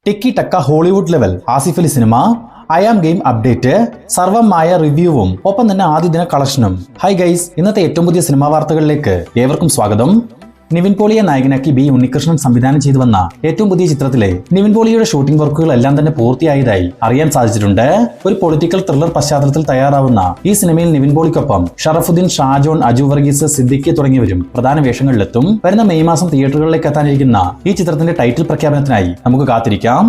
Tikki taka Hollywood level Asif Ali cinema, I am game update, സർവമായ റിവ്യൂവും ഒപ്പം തന്നെ ആദ്യ ദിന കളക്ഷനും. ഹായ് ഗൈസ്, ഇന്നത്തെ ഏറ്റവും പുതിയ സിനിമാ വാർത്തകളിലേക്ക് ഏവർക്കും സ്വാഗതം. നിവിൻ പോളിയെ നായകനാക്കി ബി ഉണ്ണികൃഷ്ണൻ സംവിധാനം ചെയ്തു വന്ന ഏറ്റവും പുതിയ ചിത്രത്തിലെ നിവിൻ പോളിയുടെ ഷൂട്ടിംഗ് വർക്കുകൾ എല്ലാം തന്നെ പൂർത്തിയായതായി അറിയാൻ സാധിച്ചിട്ടുണ്ട്. ഒരു പൊളിറ്റിക്കൽ ത്രില്ലർ പശ്ചാത്തലത്തിൽ തയ്യാറാവുന്ന ഈ സിനിമയിൽ നിവിൻ പോളിക്കൊപ്പം ഷറഫുദ്ദീൻ, ഷാജോൺ, അജു വർഗീസ്, സിദ്ദിഖ് തുടങ്ങിയവരും പ്രധാന വേഷങ്ങളിലെത്തും. വരുന്ന മെയ് മാസം തിയേറ്ററുകളിലേക്ക് എത്താനിരിക്കുന്ന ഈ ചിത്രത്തിന്റെ ടൈറ്റിൽ പ്രഖ്യാപനത്തിനായി നമുക്ക് കാത്തിരിക്കാം.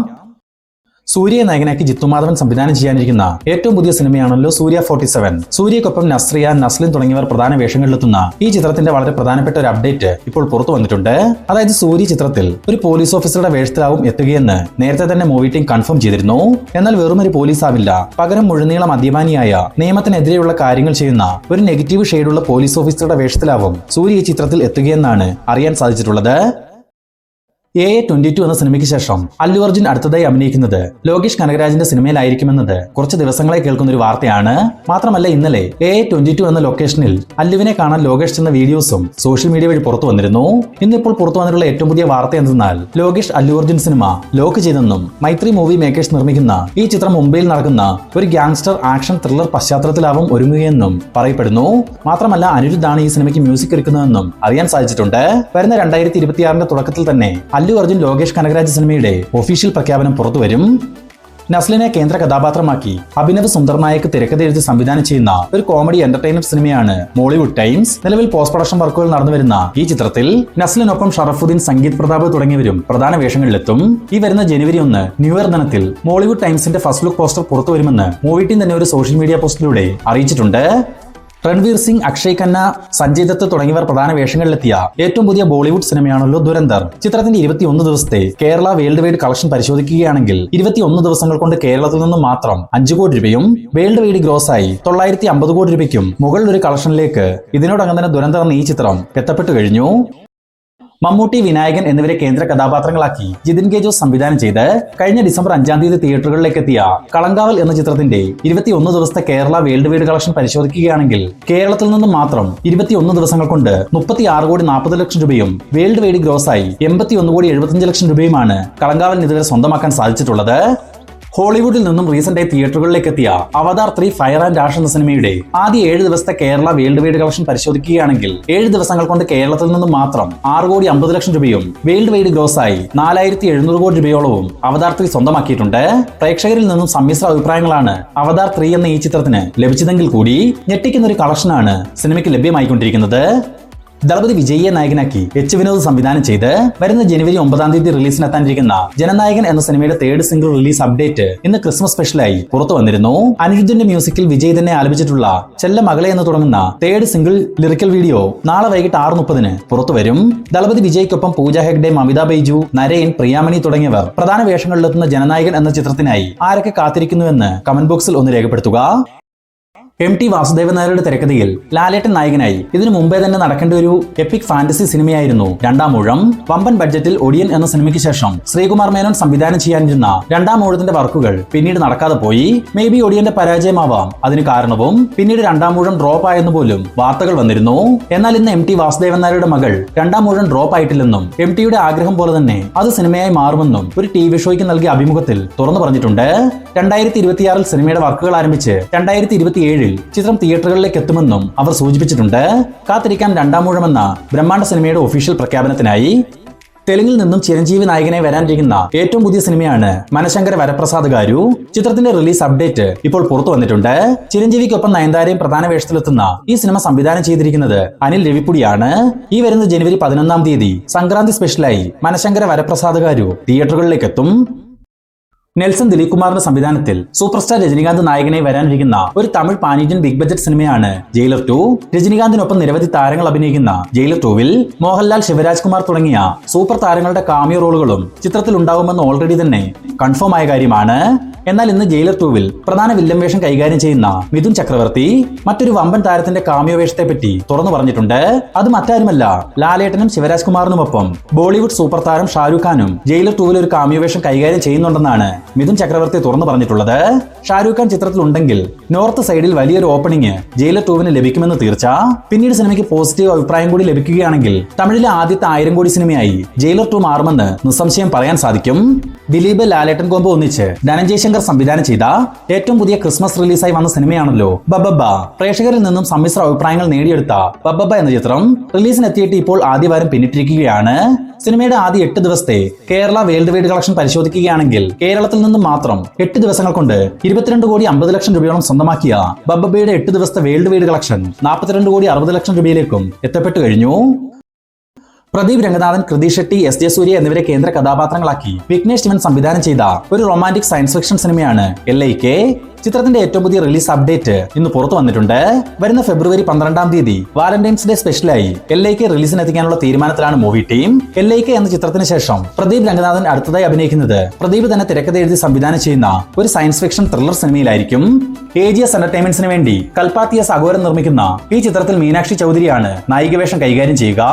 സൂര്യയെ നായകനാക്കി ജിത്തുമാധവൻ സംവിധാനം ചെയ്യാനിരിക്കുന്ന ഏറ്റവും പുതിയ സിനിമയാണല്ലോ സൂര്യ 47. സൂര്യക്കൊപ്പം നസ്രിയ, നസ്ലിൻ തുടങ്ങിയവർ പ്രധാന വേഷങ്ങളിലെത്തുന്ന ഈ ചിത്രത്തിന്റെ വളരെ പ്രധാനപ്പെട്ട ഒരു അപ്ഡേറ്റ് ഇപ്പോൾ പുറത്തു വന്നിട്ടുണ്ട്. അതായത് സൂര്യ ചിത്രത്തിൽ ഒരു പോലീസ് ഓഫീസറുടെ വേഷത്തിലാവും എത്തുകയെന്ന് നേരത്തെ തന്നെ മൂവി ടീം കൺഫേം ചെയ്തിരുന്നു. എന്നാൽ വെറും ഒരു പോലീസ് ആവില്ല, പകരം മുഴുനീളം മദ്യപാനിയായ, നിയമത്തിനെതിരെയുള്ള കാര്യങ്ങൾ ചെയ്യുന്ന ഒരു നെഗറ്റീവ് ഷെയ്ഡുള്ള പോലീസ് ഓഫീസറുടെ വേഷത്തിലാവും സൂര്യ ഈ ചിത്രത്തിൽ എത്തുകയെന്നാണ് അറിയാൻ സാധിച്ചിട്ടുള്ളത്. AA22 എന്ന സിനിമയ്ക്ക് ശേഷം അല്ലു അർജുൻ അടുത്തതായി അഭിനയിക്കുന്നത് ലോകേഷ് കനകരാജിന്റെ സിനിമയിലായിരിക്കുമെന്നത് കുറച്ച് ദിവസങ്ങളെ കേൾക്കുന്ന ഒരു വാർത്തയാണ്. മാത്രമല്ല ഇന്നലെ AA22 എന്ന ലൊക്കേഷനിൽ അല്ലുവിനെ കാണാൻ ലോകേഷ് ചെന്ന വീഡിയോസും സോഷ്യൽ മീഡിയ വഴി പുറത്തു വന്നിരുന്നു. ഇന്നിപ്പോൾ പുറത്തു വന്നിട്ടുള്ള ഏറ്റവും പുതിയ വാർത്ത എന്തെന്നാൽ ലോകേഷ് അല്ലു അർജുൻ സിനിമ ലോക്ക് ചെയ്തെന്നും മൈത്രി മൂവി മേക്കേഴ്സ് നിർമ്മിക്കുന്ന ഈ ചിത്രം മുംബൈയിൽ നടക്കുന്ന ഒരു ഗ്യാങ്സ്റ്റർ ആക്ഷൻ ത്രില്ലർ പശ്ചാത്തലത്തിലാവും ഒരുങ്ങുകയെന്നും പറയപ്പെടുന്നു. മാത്രമല്ല അനിരുദ്ധാണ് ഈ സിനിമയ്ക്ക് മ്യൂസിക് ഒരുക്കുന്നതെന്നും അറിയാൻ സാധിച്ചിട്ടുണ്ട്. വരുന്ന 2026 തുടക്കത്തിൽ തന്നെ അല്ലു അർജുൻ ലോകേഷ് കനകരാജ് സിനിമയുടെ ഒഫീഷ്യൽ പ്രഖ്യാപനം പുറത്തുവരും. നസ്ലിനെ കേന്ദ്ര കഥാപാത്രമാക്കി അഭിനവ് സുന്ദർ നായക് തിരക്കഥ എഴുതി സംവിധാനം ചെയ്യുന്ന ഒരു കോമഡി എന്റർടൈനർ സിനിമയാണ് മോളിവുഡ് ടൈംസ്. നിലവിൽ പോസ്റ്റ് പ്രൊഡക്ഷൻ വർക്കുകൾ നടന്നുവരുന്ന ഈ ചിത്രത്തിൽ നസ്ലിനൊപ്പം ഷറഫുദ്ദീൻ, സംഗീത് പ്രതാപ് തുടങ്ങിയവരും പ്രധാന വേഷങ്ങളിലെത്തും. ഈ വരുന്ന ജനുവരി 1 ന്യൂ ഇയർ ദിനത്തിൽ മോളിവുഡ് ടൈംസിന്റെ ഫസ്റ്റ് ലുക്ക് പോസ്റ്റർ പുറത്തുവരുമെന്ന് മൂവി ടീം തന്നെ ഒരു സോഷ്യൽ മീഡിയ പോസ്റ്റിലൂടെ അറിയിച്ചിട്ടുണ്ട്. രൺവീർ സിംഗ്, അക്ഷയ് ഖന്ന, സഞ്ജയ് ദത്ത് തുടങ്ങിയവർ പ്രധാന വേഷങ്ങളിലെത്തിയ ഏറ്റവും പുതിയ ബോളിവുഡ് സിനിമയാണല്ലോ ദുരന്തർ. ചിത്രത്തിന്റെ 21 ദിവസത്തെ കേരള വേൾഡ് വൈഡ് കളക്ഷൻ പരിശോധിക്കുകയാണെങ്കിൽ 21 ദിവസങ്ങൾ കൊണ്ട് കേരളത്തിൽ നിന്നും മാത്രം 5 കോടി രൂപയും വേൾഡ് വൈഡ് ഗ്രോസായി 950 കോടി രൂപയ്ക്കും മുകളിൽ ഒരു കളക്ഷനിലേക്ക് ഇതിനോടകം തന്നെ ദുരന്തർ എന്ന ഈ ചിത്രം എത്തപ്പെട്ടു കഴിഞ്ഞു. മമ്മൂട്ടി, വിനായകൻ എന്നിവരെ കേന്ദ്ര കഥാപാത്രങ്ങളാക്കി ജിതിൻ കെ ജോസ് സംവിധാനം ചെയ്ത് കഴിഞ്ഞ ഡിസംബർ 5 തിയേറ്ററുകളിലേക്ക് എത്തിയ കളങ്കാവൽ എന്ന ചിത്രത്തിന്റെ 21 ദിവസത്തെ കേരള വേൾഡ് വൈഡ് കളക്ഷൻ പരിശോധിക്കുകയാണെങ്കിൽ കേരളത്തിൽ നിന്നും മാത്രം 21 ദിവസങ്ങൾ കൊണ്ട് 36 കോടി 40 ലക്ഷം രൂപയും വേൾഡ് വൈഡ് ഗ്രോസായി 81 കോടി 75 ലക്ഷം രൂപയുമാണ് കളങ്കാവലിന് ഇതുവരെ സ്വന്തമാക്കാൻ സാധിച്ചിട്ടുള്ളത്. ഹോളിവുഡിൽ നിന്നും റീസെന്റായി തിയേറ്ററുകളിലേക്ക് എത്തിയ അവതാർ 3 ഫയർ ആൻഡ് ആഷ് എന്ന സിനിമയുടെ ആദ്യ 7 ദിവസത്തെ കേരള വേൾഡ് വൈഡ് കളക്ഷൻ പരിശോധിക്കുകയാണെങ്കിൽ 7 ദിവസങ്ങൾ കൊണ്ട് കേരളത്തിൽ നിന്നും മാത്രം 6 കോടി 50 ലക്ഷം രൂപയും വേൾഡ് വൈഡ് ഗ്രോസായി 4700 കോടി രൂപയോളവും അവതാർ 3 സ്വന്തമാക്കിയിട്ടുണ്ട്. പ്രേക്ഷകരിൽ നിന്നും സമ്മിശ്ര അഭിപ്രായങ്ങളാണ് അവതാർ 3 എന്ന ഈ ചിത്രത്തിന് ലഭിച്ചതെങ്കിൽ കൂടി ഞെട്ടിക്കുന്ന ഒരു കളക്ഷനാണ് സിനിമയ്ക്ക് ലഭ്യമായിക്കൊണ്ടിരിക്കുന്നത്. ദളപതി വിജയിയെ നായകനാക്കി വിനോദ് സംവിധാനം ചെയ്ത് വരുന്ന ജനുവരി 9 റിലീസിനെത്താനിരിക്കുന്ന ജനനായകൻ എന്ന സിനിമയുടെ 3rd സിംഗിൾ റിലീസ് അപ്ഡേറ്റ് ഇന്ന് ക്രിസ്മസ് സ്പെഷ്യലായി പുറത്തു വന്നിരുന്നു. അനിരുദ്ധിന്റെ മ്യൂസിക്കിൽ വിജയ് തന്നെ ആലപിച്ചിട്ടുള്ള ചെല്ല മകളെ എന്ന് തുടങ്ങുന്ന 3rd സിംഗിൾ ലിറിക്കൽ വീഡിയോ നാളെ വൈകിട്ട് 6:30 പുറത്തു വരും. ദളപതി വിജയ്ക്കൊപ്പം പൂജ ഹെഗ്ഡെ, മമിത ബൈജു, നരയൻ, പ്രിയാമണി തുടങ്ങിയവർ പ്രധാന വേഷങ്ങളിലെത്തുന്ന ജനനായകൻ എന്ന ചിത്രത്തിനായി ആരൊക്കെ കാത്തിരിക്കുന്നുവെന്ന് കമന്റ് ബോക്സിൽ ഒന്ന് രേഖപ്പെടുത്തുക. MT വാസുദേവൻ നായരുടെ തിരക്കഥയിൽ ലാലേട്ടൻ നായകനായി ഇതിനു മുമ്പേ തന്നെ നടക്കേണ്ട ഒരു എപ്പിക് ഫാന്റസി സിനിമയായിരുന്നു രണ്ടാം ഊഴം. വമ്പൻ ബഡ്ജറ്റിൽ ഒടിയൻ എന്ന സിനിമയ്ക്ക് ശേഷം ശ്രീകുമാർ മേനോൻ സംവിധാനം ചെയ്യാനിരുന്ന രണ്ടാം ഊഴത്തിന്റെ വർക്കുകൾ പിന്നീട് നടക്കാതെ പോയി. മേ ബി ഒടിയന്റെ പരാജയമാവാം അതിന് കാരണവും. പിന്നീട് രണ്ടാം ഊഴം ഡ്രോപ്പ് ആയെന്ന് പോലും വാർത്തകൾ വന്നിരുന്നു. എന്നാൽ ഇന്ന് MT വാസുദേവൻ നായരുടെ മകൾ രണ്ടാം ഊഴം ഡ്രോപ്പ് ആയിട്ടില്ലെന്നും MTയുടെ ആഗ്രഹം പോലെ തന്നെ അത് സിനിമയായി മാറുമെന്നും ഒരു TV ഷോയ്ക്ക് നൽകിയ അഭിമുഖത്തിൽ തുറന്നു പറഞ്ഞിട്ടുണ്ട്. 2026 സിനിമയുടെ വർക്കുകൾ ആരംഭിച്ച് 2027 ചിത്രം തിയേറ്ററുകളിലേക്ക് എത്തുമെന്നും അവർ സൂചിപ്പിച്ചിട്ടുണ്ട്. കാത്തിരിക്കാൻ രണ്ടാം ഊഴമെന്ന ബ്രഹ്മാണ്ഡ സിനിമയുടെ ഒഫീഷ്യൽ പ്രഖ്യാപനത്തിനായി. തെലുങ്കിൽ നിന്നും ചിരഞ്ജീവി നായകനായി വരാനിരിക്കുന്ന ഏറ്റവും പുതിയ സിനിമയാണ് മനശങ്കര വരപ്രസാദ് ഗാരു. ചിത്രത്തിന്റെ റിലീസ് അപ്ഡേറ്റ് ഇപ്പോൾ പുറത്തു വന്നിട്ടുണ്ട്. ചിരഞ്ജീവിക്കൊപ്പം നയൻതാരയും പ്രധാന വേഷത്തിലെത്തുന്ന ഈ സിനിമ സംവിധാനം ചെയ്തിരിക്കുന്നത് അനിൽ രവിപ്പുടിയാണ്. ഈ വരുന്ന ജനുവരി 11 സംക്രാന്തി സ്പെഷ്യലായി മനശങ്കര വരപ്രസാദ് ഗാരു തിയേറ്ററുകളിലേക്ക് എത്തും. നെൽസൺ ദിലീപ് കുമാറിന്റെ സംവിധാനത്തിൽ സൂപ്പർ സ്റ്റാർ രജനികാന്ത് നായകനായി വരാനിരിക്കുന്ന ഒരു Tamil pan Indian big budget സിനിമയാണ് ജയിലർ 2. രജനികാന്തിനൊപ്പം നിരവധി താരങ്ങൾ അഭിനയിക്കുന്ന ജയിലർ 2-വിൽ മോഹൻലാൽ, ശിവരാജ് കുമാർ തുടങ്ങിയ സൂപ്പർ താരങ്ങളുടെ കാമിയോ റോളുകളും ചിത്രത്തിൽ ഉണ്ടാവുമെന്ന് ഓൾറെഡി തന്നെ കൺഫേം ആയ കാര്യമാണ്. എന്നാൽ ഇന്ന് ജയിലർ 2-വിൽ പ്രധാന വില്ലൻ വേഷം കൈകാര്യം ചെയ്യുന്ന മിഥുൻ ചക്രവർത്തി മറ്റൊരു വമ്പൻ താരത്തിന്റെ കാമിയോ വേഷത്തെ പറ്റി തുറന്നു പറഞ്ഞിട്ടുണ്ട്. അത് മറ്റാരുമല്ല, ലാലേട്ടനും ശിവരാജ് കുമാറിനുമൊപ്പം ബോളിവുഡ് സൂപ്പർ താരം ഷാരൂഖ് ഖാനും ജയിലർ 2-വിൽ ഒരു കാമിയോ വേഷം കൈകാര്യം ചെയ്യുന്നുണ്ടെന്നാണ് മിഥുൻ ചക്രവർത്തി തുറന്നു പറഞ്ഞിട്ടുള്ളത്. ഷാരൂഖ് ഖാൻ ചിത്രത്തിലുണ്ടെങ്കിൽ നോർത്ത് സൈഡിൽ വലിയൊരു ഓപ്പണിംഗ് ജയിലർ 2-വിന് ലഭിക്കുമെന്ന് തീർച്ച. പിന്നീട് സിനിമയ്ക്ക് പോസിറ്റീവ് അഭിപ്രായം കൂടി ലഭിക്കുകയാണെങ്കിൽ തമിഴിലെ ആദ്യത്തെ 1000 കോടി സിനിമയായി ജയിലർ 2 മാറുമെന്ന് നിസ്സംശയം പറയാൻ സാധിക്കും. ദിലീപ് ലാലേട്ടൻ കോംബോ ഒന്നിച്ച് ധനഞ്ജയ് ശങ്കർ സംവിധാനം ചെയ്ത ഏറ്റവും പുതിയ ക്രിസ്മസ് റിലീസായി വന്ന സിനിമയാണല്ലോ ബബ്ബബ്ബ. പ്രേക്ഷകരിൽ നിന്നും സമ്മിശ്ര അഭിപ്രായങ്ങൾ നേടിയെടുത്ത ബബ്ബബ്ബ എന്ന ചിത്രം റിലീസിനെത്തിയിട്ട് ഇപ്പോൾ ആദ്യവാരം പിന്നിട്ടിരിക്കുകയാണ്. സിനിമയുടെ ആദ്യ 8 ദിവസത്തെ കേരള വേൾഡ് വൈഡ് കളക്ഷൻ പരിശോധിക്കുകയാണെങ്കിൽ കേരളത്തിൽ നിന്നും മാത്രം 8 ദിവസങ്ങൾ കൊണ്ട് 22 കോടി 50 ലക്ഷം രൂപയോളം സ്വന്തമാക്കിയ ബബ്ബബ്ബയുടെ 8 ദിവസത്തെ വേൾഡ് വൈഡ് കളക്ഷൻ 42 കോടി 60 ലക്ഷം രൂപയിലേക്കും എത്തപ്പെട്ടു കഴിഞ്ഞു. പ്രദീപ് രംഗനാഥൻ, കൃതി ഷെട്ടി, എസ് ജെ സൂര്യ എന്നിവരെ കേന്ദ്ര കഥാപാത്രങ്ങളാക്കി വിഘ്നേഷ് ശിവൻ സംവിധാനം ചെയ്ത ഒരു റൊമാന്റിക് സയൻസ് ഫിക്ഷൻ സിനിമയാണ് LIK. ചിത്രത്തിന്റെ ഏറ്റവും പുതിയ റിലീസ് അപ്ഡേറ്റ് ഇന്ന് പുറത്തു വന്നിട്ടുണ്ട്. വരുന്ന ഫെബ്രുവരി 12-ാം തീയതി വാലന്റൈൻസ് ഡേ സ്പെഷ്യലായി LIK റിലീസിനെത്തിക്കാനുള്ള തീരുമാനത്തിലാണ് മൂവി ടീം. LIK എന്ന ചിത്രത്തിന് ശേഷം പ്രദീപ് രംഗനാഥൻ അടുത്തതായി അഭിനയിക്കുന്നത് പ്രദീപ് തന്നെ തിരക്കഥ എഴുതി സംവിധാനം ചെയ്യുന്ന ഒരു സയൻസ് ഫിക്ഷൻ ത്രില്ലർ സിനിമയിലായിരിക്കും. AGS എന്റർടൈൻമെന്റ്സിന് വേണ്ടി കൽപ്പാത്തിയസ് അഘോരം നിർമ്മിക്കുന്ന ഈ ചിത്രത്തിൽ മീനാക്ഷി ചൗധരിയാണ് നായികവേഷം കൈകാര്യം ചെയ്യുക.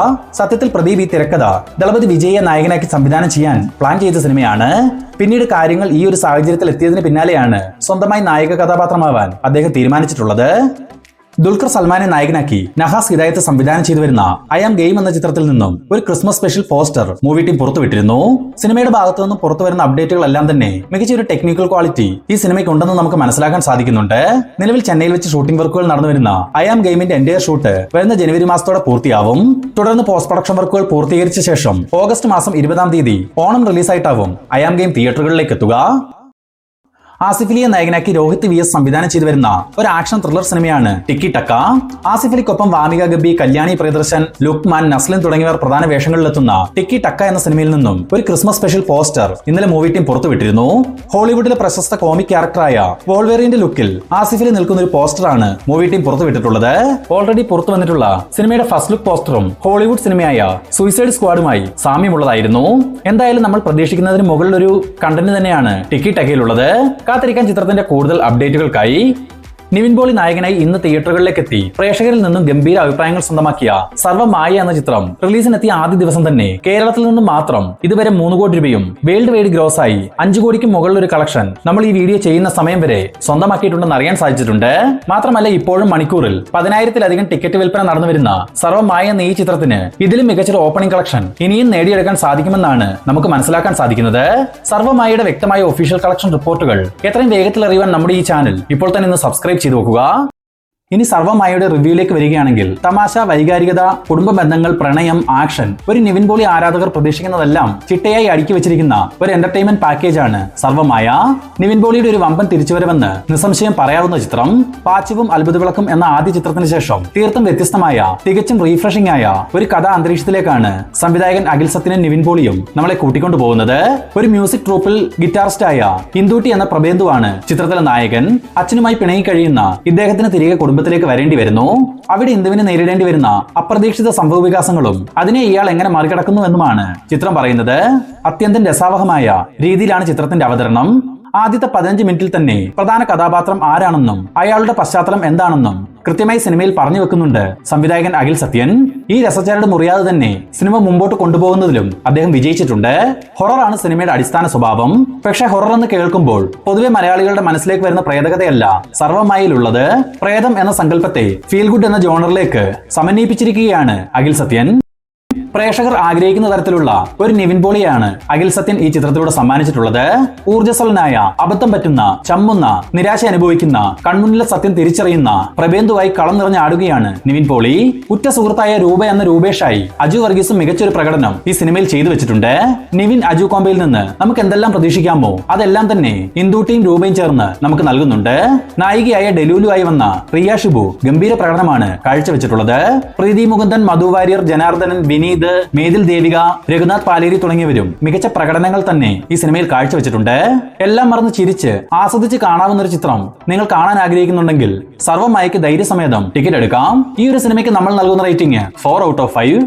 സത്യത്തിൽ പ്രദീപ് ഈ തിരക്കഥ ദളപതി വിജയെ നായകനാക്കി സംവിധാനം ചെയ്യാൻ പ്ലാൻ ചെയ്ത സിനിമയാണ്. പിന്നീട് കാര്യങ്ങൾ ഈ ഒരു സാഹചര്യത്തിൽ എത്തിയതിന് പിന്നാലെയാണ് സ്വന്തമായി നായിക കഥാപാത്രമാവാൻ അദ്ദേഹം തീരുമാനിച്ചിട്ടുള്ളത്. ദുൽഖർ സൽമാനെ നായകനാക്കി നഹാസ് ഹിദായത്ത് സംവിധാനം ചെയ്തു വരുന്ന ഐ ആം ഗെയിം എന്ന ചിത്രത്തിൽ നിന്നും ഒരു Christmas special poster movie team പുറത്തുവിട്ടിരുന്നു. സിനിമയുടെ ഭാഗത്തു നിന്നും പുറത്തു വരുന്ന അപ്ഡേറ്റുകളെല്ലാം തന്നെ മികച്ച ഒരു ടെക്നിക്കൽ ക്വാളിറ്റി ഈ സിനിമയ്ക്ക് ഉണ്ടെന്ന് നമുക്ക് മനസ്സിലാക്കാൻ സാധിക്കുന്നുണ്ട്. നിലവിൽ ചെന്നൈയിൽ വെച്ച് ഷൂട്ടിംഗ് വർക്കുകൾ നടന്നു വരുന്ന ഐ ആം ഗെയിമിന്റെ എൻഡയർ ഷൂട്ട് വരുന്ന ജനുവരി മാസത്തോടെ പൂർത്തിയാവും. തുടർന്ന് പോസ്റ്റ് പ്രൊഡക്ഷൻ വർക്കുകൾ പൂർത്തീകരിച്ച ശേഷം ഓഗസ്റ്റ് മാസം 20-ാം തീയതി ഓണം റിലീസായിട്ടാവും ഐ ആം ഗെയിം തിയേറ്ററുകളിലേക്ക് എത്തുക. ആസിഫ് അലിയെ നായകനാക്കി രോഹിത് VS സംവിധാനം ചെയ്തു വരുന്ന ഒരു ആക്ഷൻ ത്രില്ലർ സിനിമയാണ് ടിക്കി ടക്ക. ആസിഫ് അലിക്കൊപ്പം വാമിക ഗബ്ബി, കല്യാണി പ്രിയദർശൻ, ലുക്മാൻ, നസ്ലിൻ തുടങ്ങിയവർ പ്രധാന വേഷങ്ങളിലെത്തുന്ന ടിക്കി ടക്ക എന്ന സിനിമയിൽ നിന്നും ഒരു ക്രിസ്മസ് സ്പെഷ്യൽ പോസ്റ്റർ ഇന്നലെ മൂവി ടീം പുറത്തുവിട്ടിരുന്നു. ഹോളിവുഡിലെ പ്രശസ്ത കോമിക് ക്യാരക്ടറായ വോൾവേറിന്റെ ലുക്കിൽ ആസിഫ് അലി നിൽക്കുന്ന ഒരു പോസ്റ്ററാണ് മൂവി ടീം പുറത്തുവിട്ടിട്ടുള്ളത്. ഓൾറെഡി പുറത്തു വന്നിട്ടുള്ള സിനിമയുടെ ഫസ്റ്റ് ലുക്ക് പോസ്റ്ററും ഹോളിവുഡ് സിനിമയായ സൂയിസൈഡ് സ്ക്വാഡുമായി സാമ്യമുള്ളതായിരുന്നു. എന്തായാലും നമ്മൾ പ്രതീക്ഷിക്കുന്നതിന് മുകളിൽ ഒരു കണ്ടന്റ് തന്നെയാണ് ടിക്കി ടക്കയിലുള്ളത്. കാത്തിരിക്കാൻ ചിത്രത്തിന്റെ കൂടുതൽ അപ്ഡേറ്റുകൾക്കായി. നിവിൻ പോളി നായകനായി ഇന്ന് തിയേറ്ററുകളിലേക്ക് എത്തി പ്രേക്ഷകരിൽ നിന്നും ഗംഭീര അഭിപ്രായങ്ങൾ സ്വന്തമാക്കിയ സർവമായ എന്ന ചിത്രം റിലീസിനെത്തിയ ആദ്യ ദിവസം തന്നെ കേരളത്തിൽ നിന്നും മാത്രം ഇതുവരെ 3 കോടി രൂപയും വേൾഡ് വൈഡ് ഗ്രോസായി 5 കോടിക്ക് മുകളിൽ ഒരു കളക്ഷൻ നമ്മൾ ഈ വീഡിയോ ചെയ്യുന്ന സമയം വരെ സ്വന്തമാക്കിയിട്ടുണ്ടെന്ന് അറിയാൻ സാധിച്ചിട്ടുണ്ട്. മാത്രമല്ല ഇപ്പോഴും മണിക്കൂറിൽ 10,000-ലധികം ടിക്കറ്റ് വിൽപ്പന നടന്നു വരുന്ന സർവമായ എന്ന ഈ ചിത്രത്തിന് ഇതിലും മികച്ചൊരു ഓപ്പണിംഗ് കളക്ഷൻ ഇനിയും നേടിയെടുക്കാൻ സാധിക്കുമെന്നാണ് നമുക്ക് മനസ്സിലാക്കാൻ സാധിക്കുന്നത്. സർവമായയുടെ വ്യക്തമായ ഒഫീഷ്യൽ കളക്ഷൻ റിപ്പോർട്ടുകൾ എത്രയും വേഗത്തിൽ അറിയുവാൻ നമ്മുടെ ഈ ചാനൽ ഇപ്പോൾ തന്നെ ഇന്ന് സബ്സ്ക്രൈബ് ചെയ്തു നോക്കുക. ഇനി സർവമായയുടെ റിവ്യൂയിലേക്ക് വരികയാണെങ്കിൽ തമാശ, വൈകാരികത, കുടുംബ ബന്ധങ്ങൾ, പ്രണയം, ആക്ഷൻ, ഒരു നിവിൻ പോളി ആരാധകർ പ്രതീക്ഷിക്കുന്നതെല്ലാം ചിട്ടയായി അടുക്കി വെച്ചിരിക്കുന്ന ഒരു എന്റർടൈൻമെന്റ് പാക്കേജ് ആണ് സർവമായ. നിവിൻ പോളിയുടെ ഒരു വമ്പൻ തിരിച്ചുവരവെന്ന് നിസ്സംശയം പറയാവുന്ന ചിത്രം. പാച്ചുവും അത്ഭുതവിളക്കും എന്ന ആദ്യ ചിത്രത്തിന് ശേഷം തീർത്തും വ്യത്യസ്തമായ, തികച്ചും റീഫ്രഷിംഗ് ആയ ഒരു കഥാ അന്തരീക്ഷത്തിലേക്കാണ് സംവിധായകൻ അഖിൽ സത്യനും നിവിൻ പോളിയും നമ്മളെ കൂട്ടിക്കൊണ്ടു പോകുന്നത്. ഒരു മ്യൂസിക് ട്രൂപ്പിൽ ഗിറ്റാറിസ്റ്റായ ഇന്ദൂട്ടി എന്ന പ്രബേന്ദുവാണ് ചിത്രത്തിലെ നായകൻ. അച്ഛനുമായി പിണങ്ങി കഴിയുന്ന ഇദ്ദേഹത്തിന് തിരികെ കുടുംബത്തിലേക്ക് വരേണ്ടി വരുന്നു. അവിടെ ഇന്ദുവിന് നേരിടേണ്ടി വരുന്ന അപ്രതീക്ഷിത സംഭവ വികാസങ്ങളും അതിനെ ഇയാൾ എങ്ങനെ മറികടക്കുന്നുവെന്നുമാണ് ചിത്രം പറയുന്നത്. അത്യന്തം രസാവഹമായ രീതിയിലാണ് ചിത്രത്തിന്റെ അവതരണം. ആദ്യത്തെ 15 മിനിറ്റിൽ തന്നെ പ്രധാന കഥാപാത്രം ആരാണെന്നും അയാളുടെ പശ്ചാത്തലം എന്താണെന്നും കൃത്യമായി സിനിമയിൽ പറഞ്ഞു വെക്കുന്നുണ്ട് സംവിധായകൻ അഖിൽ സത്യൻ. ഈ രസചരട് മുറിയാതെ തന്നെ സിനിമ മുമ്പോട്ട് കൊണ്ടുപോകുന്നതിലും അദ്ദേഹം വിജയിച്ചിട്ടുണ്ട്. ഹൊററാണ് സിനിമയുടെ അടിസ്ഥാന സ്വഭാവം. പക്ഷേ ഹൊറർ എന്ന് കേൾക്കുമ്പോൾ പൊതുവെ മലയാളികളുടെ മനസ്സിലേക്ക് വരുന്ന പ്രേതകഥയല്ല സർവമായിലുള്ളത്. പ്രേതം എന്ന സങ്കല്പത്തെ ഫീൽ ഗുഡ് എന്ന ജോണറിലേക്ക് സമന്വയിപ്പിച്ചിരിക്കുകയാണ് അഖിൽ സത്യൻ. പ്രേക്ഷകർ ആഗ്രഹിക്കുന്ന തരത്തിലുള്ള ഒരു നിവിൻ പോളിയാണ് അഖിൽ സത്യൻ ഈ ചിത്രത്തിലൂടെ സമ്മാനിച്ചിട്ടുള്ളത്. ഊർജ്ജസ്വലനായ, അബദ്ധം പറ്റുന്ന, ചമ്മുന്ന, നിരാശ അനുഭവിക്കുന്ന, കൺമുന്നിലെ സത്യം തിരിച്ചറിയുന്ന പ്രബേന്ദുവായി കളം നിറഞ്ഞ ആടുകയാണ് നിവിൻ പോളി. ഉറ്റ സുഹൃത്തായ രൂപ എന്ന രൂപേഷായി അജു വർഗീസും മികച്ചൊരു പ്രകടനം ഈ സിനിമയിൽ ചെയ്തു വെച്ചിട്ടുണ്ട്. നിവിൻ അജു കോമ്പയിൽ നിന്ന് നമുക്ക് എന്തെല്ലാം പ്രതീക്ഷിക്കാമോ അതെല്ലാം തന്നെ ഇന്ദൂട്ടിയും രൂപയും ചേർന്ന് നമുക്ക് നൽകുന്നുണ്ട്. നായികയായ ഡെലൂലുവായി വന്ന പ്രിയ ഷിബു ഗംഭീര പ്രകടനമാണ് കാഴ്ചവെച്ചിട്ടുള്ളത്. പ്രീതി മുകുന്ദൻ, മധു വാര്യർ, ജനാർദ്ദനൻ, വിനീത്, മേതിൽ ദേവിക, രഘുനാഥ് പാലേരി തുടങ്ങിയവരും മികച്ച പ്രകടനങ്ങൾ തന്നെ ഈ സിനിമയിൽ കാഴ്ചവെച്ചിട്ടുണ്ട്. എല്ലാം മറന്ന് ചിരിച്ച് ആസ്വദിച്ച് കാണാവുന്ന ഒരു ചിത്രം നിങ്ങൾ കാണാൻ ആഗ്രഹിക്കുന്നുണ്ടെങ്കിൽ സർവമായയ്ക്ക് ധൈര്യസമേതം ടിക്കറ്റ് എടുക്കാം. ഈ ഒരു സിനിമയ്ക്ക് നമ്മൾ നൽകുന്ന റേറ്റിംഗ് 4 ഔട്ട് ഓഫ് 5.